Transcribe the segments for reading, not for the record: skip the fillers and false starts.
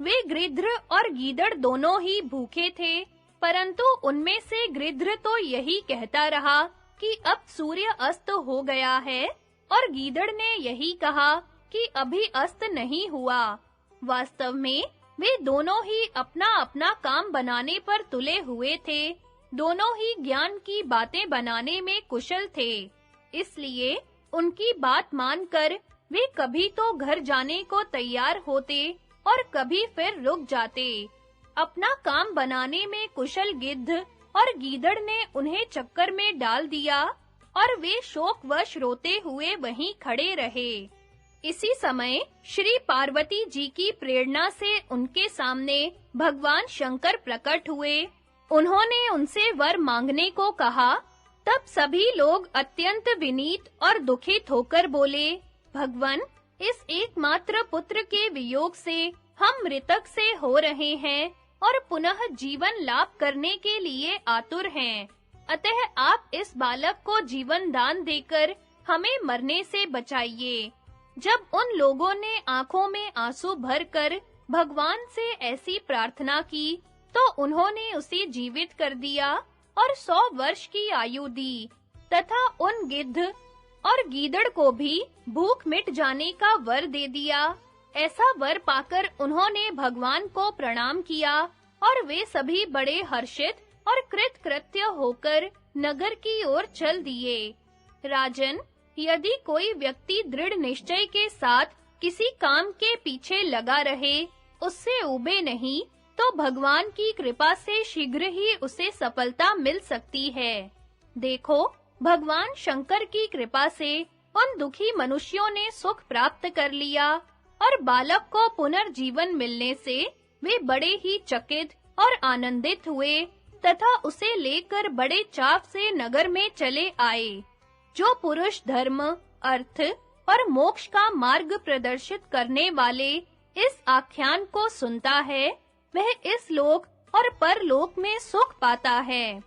वे गृध्र और गीदड़ दोनों ही भूखे थे, परंतु उनमें से गृध्र तो यही कहता रहा कि अब सूर्य अस्त हो गया है, और गीदड़ ने यही कहा कि अभी अस्त नहीं हुआ। वास्तव में वे दोनों ही अपना-अपना काम बनाने पर तुले हुए थे, दोनों ही ज्ञान की बातें बनाने में कुशल थे। इसलिए उनकी बात मानकर वे कभी तो घर जाने को तैयार होते और कभी फिर रुक जाते। अपना काम बनाने में कुशल गिद्ध और गीदड़ ने उन्हें चक्कर में डाल दिया और वे शोकवश रोते हुए वहीं खड़े रहे। इसी समय श्री पार्वती जी की प्रेरणा से उनके सामने भगवान शंकर प्रकट हुए। उन्होंने उनसे वर मांगने को कहा। तब सभी लोग अत्यंत विनीत और दुखित होकर बोले, भगवन, इस एकमात्र पुत्र के वियोग से हम मृतक से हो रहे हैं और पुनः जीवन लाभ करने के लिए आतुर हैं। अतः आप इस बालक को जीवन दान देकर हमें मरने से बचाइए। जब उन लोगों ने आंखों में आंसू भरकर भगवान से ऐसी प्रार्थना की, तो उन्होंने उसे जीवित कर दिया और 100 वर्ष की आयु दी तथा उन गिद्ध और गीदड़ को भी भूख मिट जाने का वर दे दिया। ऐसा वर पाकर उन्होंने भगवान को प्रणाम किया और वे सभी बड़े हर्षित और कृतकृत्य होकर नगर की ओर चल दिए। राजन, यदि कोई व्यक्ति दृढ़ निश्चय के साथ किसी काम के पीछे लगा रहे, उससे ऊबे नहीं, तो भगवान की कृपा से शीघ्र ही उसे सफलता मिल सकती है। देखो, भगवान शंकर की कृपा से उन दुखी मनुष्यों ने सुख प्राप्त कर लिया और बालक को पुनर्जीवन मिलने से वे बड़े ही चकित और आनंदित हुए तथा उसे लेकर बड़े चाव से नगर में चले आए। जो पुरुष धर्म, अर्थ और मोक्ष का मार्ग प्रदर्शित करने वाले इस आख्यान को सुनता है, वह इस लोक और परलोक में सुख पाता है।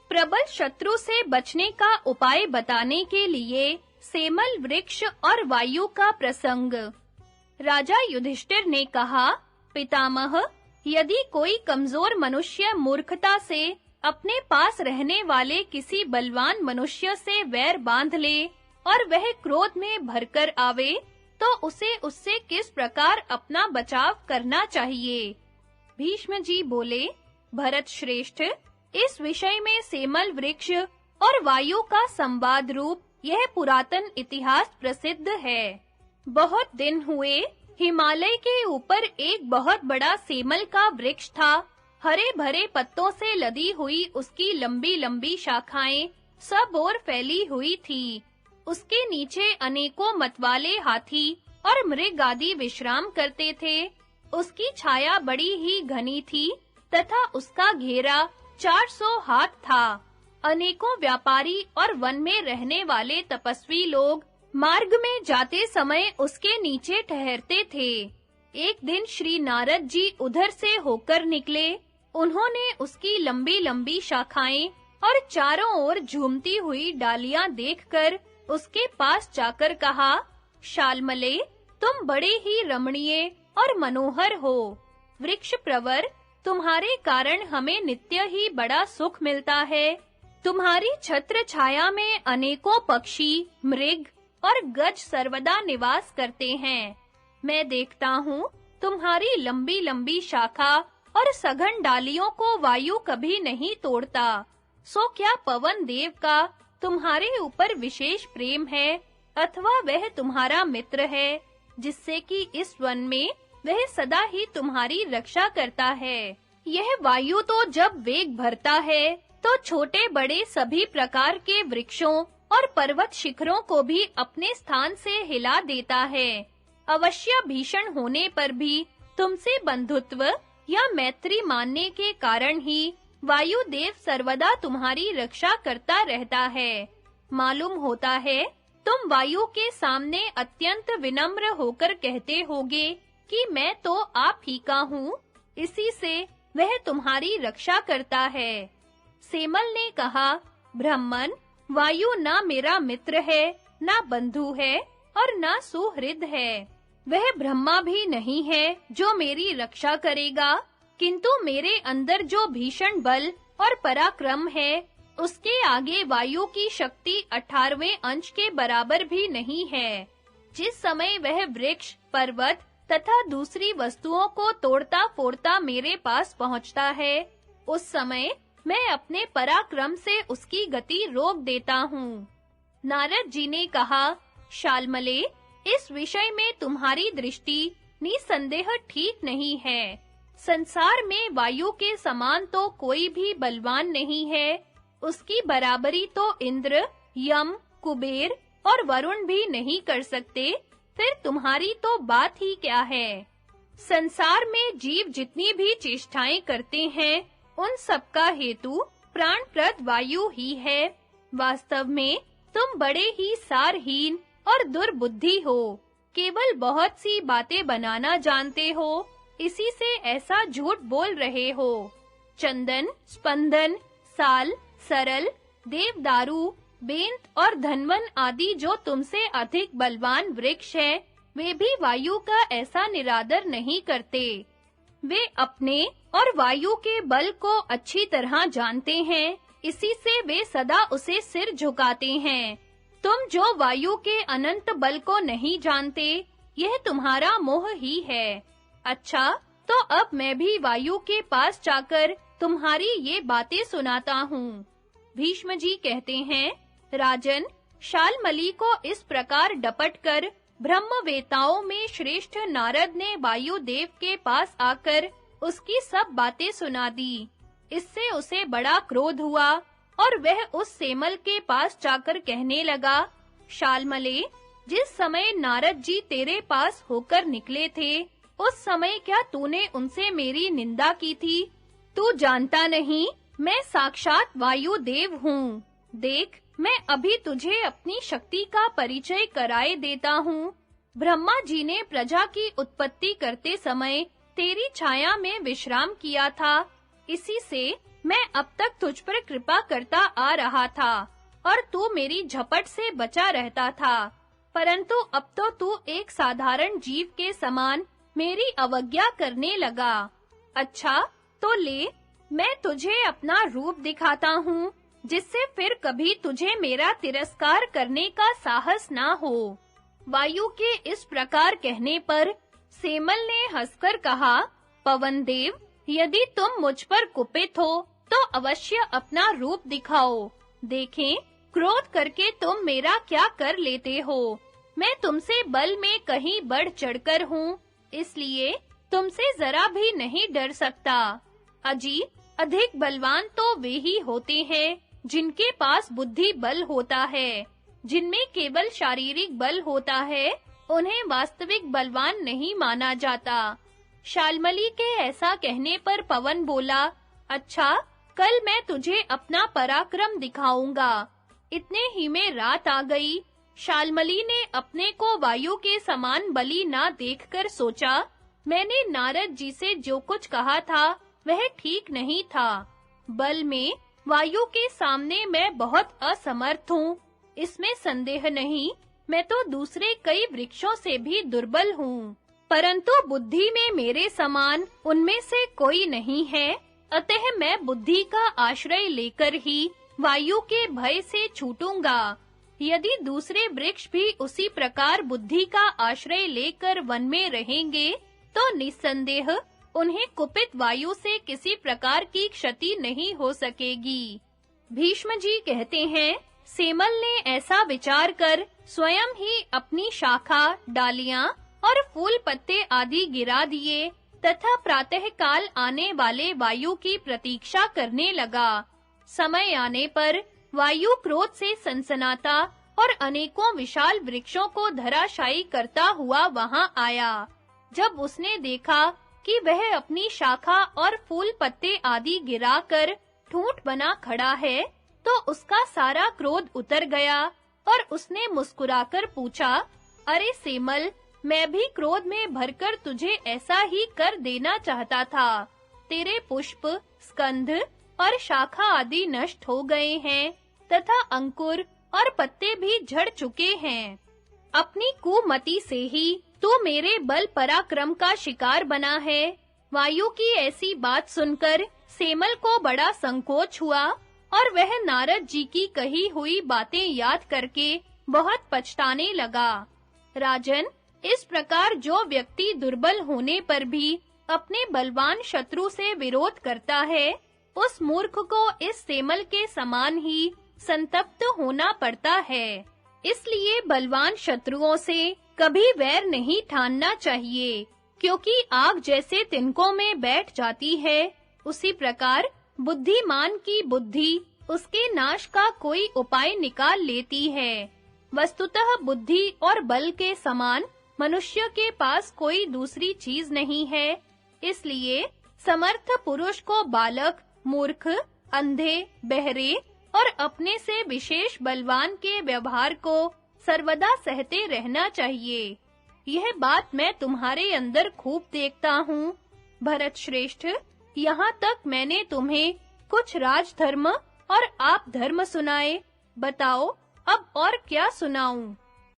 प्रबल शत्रु से बचने का उपाय बताने के लिए सेमल वृक्ष और वायु का प्रसंग। राजा युधिष्ठिर ने कहा, पितामह, यदि कोई कमजोर मनुष्य मूर्खता से अपने पास रहने वाले किसी बलवान मनुष्य से वैर बांध ले और वह क्रोध में भरकर आवे, तो उसे उससे किस प्रकार अपना बचाव करना चाहिए? भीष्म जी बोले, भरत श्रेष्ठ, इस विषय में सेमल वृक्ष और वायु का संवाद रूप यह पुरातन इतिहास प्रसिद्ध है। बहुत दिन हुए, हिमालय के ऊपर एक बहुत बड़ा सेमल का वृक्ष था। हरे भरे पत्तों से लदी हुई उसकी लंबी-लंबी शाखाएं सब ओर फैली हुई थी। उसके नीचे अनेकों मतवाले हाथी और मृग आदि विश्राम करते थे। उसकी छाया बड़ी ही घनी थी तथा उसका घेरा 400 हाथ था। अनेकों व्यापारी और वन में रहने वाले तपस्वी लोग मार्ग में जाते समय उसके नीचे ठहरते थे। एक दिन श्री नारद जी उधर से होकर निकले। उन्होंने उसकी लंबी-लंबी शाखाएं और चारों ओर झूमती हुई डालियां देखकर उसके पास जाकर कहा, शालमले, तुम बड़े ही रमणीय और मनोहर हो। वृक्ष प्रवर, तुम्हारे कारण हमें नित्य ही बड़ा सुख मिलता है। तुम्हारी छत्र छाया में अनेकों पक्षी, मृग और गज सर्वदा निवास करते हैं। मैं देखता हूँ, तुम्हारी लंबी-लंबी शाखा और सघन डालियों को वायु कभी नहीं तोड़ता। सो क्या पवन देव का तुम्हारे ऊपर विशेष प्रेम है, अथवा वह तुम्हारा मित्र है, जिससे कि इस वन में वह सदा ही तुम्हारी रक्षा करता है। यह वायु तो जब वेग भरता है, तो छोटे बड़े सभी प्रकार के वृक्षों और पर्वत शिखरों को भी अपने स्थान से हिला देता है। अवश्य भीषण होने पर भी तुमसे बंधुत्व या मैत्री मानने के कारण ही वायु देव सर्वदा तुम्हारी रक्षा करता रहता है। मालूम होता है, तुम वायु के सामने अत्यंत विनम्र होकर कहते होगे कि मैं तो आप ही का हूँ, इसी से वह तुम्हारी रक्षा करता है। सेमल ने कहा, ब्राह्मण, वायु ना मेरा मित्र है, ना बंधु है और ना सुहृद है। वह ब्रह्मा भी नहीं है जो मेरी रक्षा करेगा, किंतु मेरे अंदर जो भीषण बल और पराक्रम है, उसके आगे वायु की शक्ति 18वें अंश के बराबर भी नहीं है। जिस समय वह वृक्ष, पर्वत तथा दूसरी वस्तुओं को तोड़ता-फोड़ता मेरे पास पहुंचता है, उस समय मैं अपने पराक्रम से उसकी गति रोक देता हूँ। नारद जी ने कहा, शालमले, इस विषय में तुम्हारी दृष्टि निसंदेह ठीक नहीं है। संसार में वायु के समान तो कोई भी बलवान नहीं है, उसकी बराबरी तो इंद्र, यम, कुबेर और वरुण भी नहीं कर सकते, फिर तुम्हारी तो बात ही क्या है। संसार में जीव जितनी भी चेष्टाएं करते हैं, उन सब का हेतु प्राणप्रद वायु ही है। वास्तव में तुम बड़े ही सारहीन और दुर्बुद्धि हो, केवल बहुत सी बातें बनाना जानते हो, इसी से ऐसा झूठ बोल रहे हो। चंदन, स्पंदन, साल, सरल, देवदारू, बेंत और धनवन आदि जो तुमसे अधिक बलवान वृक्ष है, वे भी वायु का ऐसा निरादर नहीं करते। वे अपने और वायु के बल को अच्छी तरह जानते हैं, इसी से वे सदा उसे सिर झुकाते हैं। तुम जो वायु के अनंत बल को नहीं जानते, यह तुम्हारा मोह ही है। अच्छा, तो अब मैं भी वायु के पास जाकर तुम्हारी ये बातें सुनाता हूँ। भीष्म जी कहते हैं, राजन, शालमली को इस प्रकार डपटकर ब्रह्मवेताओं में श्रेष्ठ नारद ने वायु देव के पास आकर उसकी सब बातें सुना दी। इससे उसे बड़ा क्रोध हुआ और वह उस सेमल के पास जाकर कहने लगा, शालमले, जिस समय नारद जी तेरे पास होकर निकले थे, उस समय क्या तूने उनसे मेरी निंदा की थी? तू जानता नहीं, मैं साक्षात वायु देव हूँ। देख, मैं अभी तुझे अपनी शक्ति का परिचय कराए देता हूँ। ब्रह्मा जी ने प्रजा की उत्पत्ति करते समय तेरी छाया में विश्राम किया था, इसी से मैं अब तक तुझ पर कृपा करता आ रहा था और तू मेरी झपट से बचा रहता था। परंतु अब तो तू एक साधारण जीव के समान मेरी अवज्ञा करने लगा। अच्छा, तो ले, मैं तुझे अपना रूप दिखाता हूँ, जिससे फिर कभी तुझे मेरा तिरस्कार करने का साहस ना हो। वायु के इस प्रकार कहने पर सेमल ने हंसकर कहा, पवन देव, यदि तुम मुझ पर कुपित हो, तो अवश्य अपना रूप दिखाओ। देखें, क्रोध करके तुम मेरा क्या कर लेते हो। मैं तुमसे बल में कहीं बढ़ चढ़कर हूँ, इसलिए तुमसे जरा भी नहीं डर सकता। अजी, अधिक बलवान तो वे ही होते हैं जिनके पास बुद्धि बल होता है। जिनमें केवल शारीरिक बल होता है, उन्हें वास्तविक बलवान नहीं माना जाता। शालमली के ऐसा कहने पर पवन बोला, अच्छा, कल मैं तुझे अपना पराक्रम दिखाऊंगा। इतने ही में रात आ गई। शालमली ने अपने को वायु के समान बली ना देखकर सोचा, मैंने नारद जी से जो कुछ कहा था वह ठीक नहीं था। बल में वायु के सामने मैं बहुत असमर्थ हूँ, इसमें संदेह नहीं। मैं तो दूसरे कई वृक्षों से भी दुर्बल हूँ, परंतु बुद्धि में मेरे समान उनमें से कोई नहीं है। अतः मैं बुद्धि का आश्रय लेकर ही वायु के भय से छूटूंगा। यदि दूसरे वृक्ष भी उसी प्रकार बुद्धि का आश्रय लेकर वन में रहेंगे, तो निस्संदेह उन्हें कुपित वायु से किसी प्रकार की क्षति नहीं हो सकेगी। भीष्म जी कहते हैं, सेमल ने ऐसा विचार कर स्वयं ही अपनी शाखा, डालियां और फूल पत्ते आदि गिरा दिए तथा प्रातःकाल आने वाले वायु की प्रतीक्षा करने लगा। समय आने पर वायु क्रोध से सनसनाता और अनेकों विशाल वृक्षों को धराशायी करता हुआ वहां आया। जब उसने देखा कि वह अपनी शाखा और फूल पत्ते आदि गिराकर ठूंठ बना खड़ा है, तो उसका सारा क्रोध उतर गया और उसने मुस्कुराकर पूछा, अरे सेमल, मैं भी क्रोध में भरकर तुझे ऐसा ही कर देना चाहता था। तेरे पुष्प, स्कंध और शाखा आदि नष्ट हो गए हैं तथा अंकुर और पत्ते भी झड़ चुके हैं। अपनी कुमति से ही तू मेरे बल पराक्रम का शिकार बना है। वायु की ऐसी बात सुनकर सेमल को बड़ा संकोच हुआ और वह नारद जी की कही हुई बातें याद करके बहुत पछताने लगा। राजन, इस प्रकार जो व्यक्ति दुर्बल होने पर भी अपने बलवान शत्रु से विरोध करता है, उस मूर्ख को इस सेमल के समान ही संतप्त होना पड़ता है। इसलिए बलवान शत्रुओं से कभी वैर नहीं ठानना चाहिए, क्योंकि आग जैसे तिनकों में बैठ जाती है, उसी प्रकार बुद्धिमान की बुद्धि उसके नाश का कोई उपाय निकाल लेती है। वस्तुतः बुद्धि और बल के समान मनुष्य के पास कोई दूसरी चीज नहीं है। इसलिए समर्थ पुरुष को बालक, मूर्ख, अंधे, बहरे और अपने से विशेष बलवान के व्यवहार को सर्वदा सहते रहना चाहिए। यह बात मैं तुम्हारे अंदर खूब देखता हूँ। भरत श्रेष्ठ, यहाँ तक मैंने तुम्हें कुछ राजधर्म और आप धर्म सुनाए। बताओ अब और क्या सुनाऊं?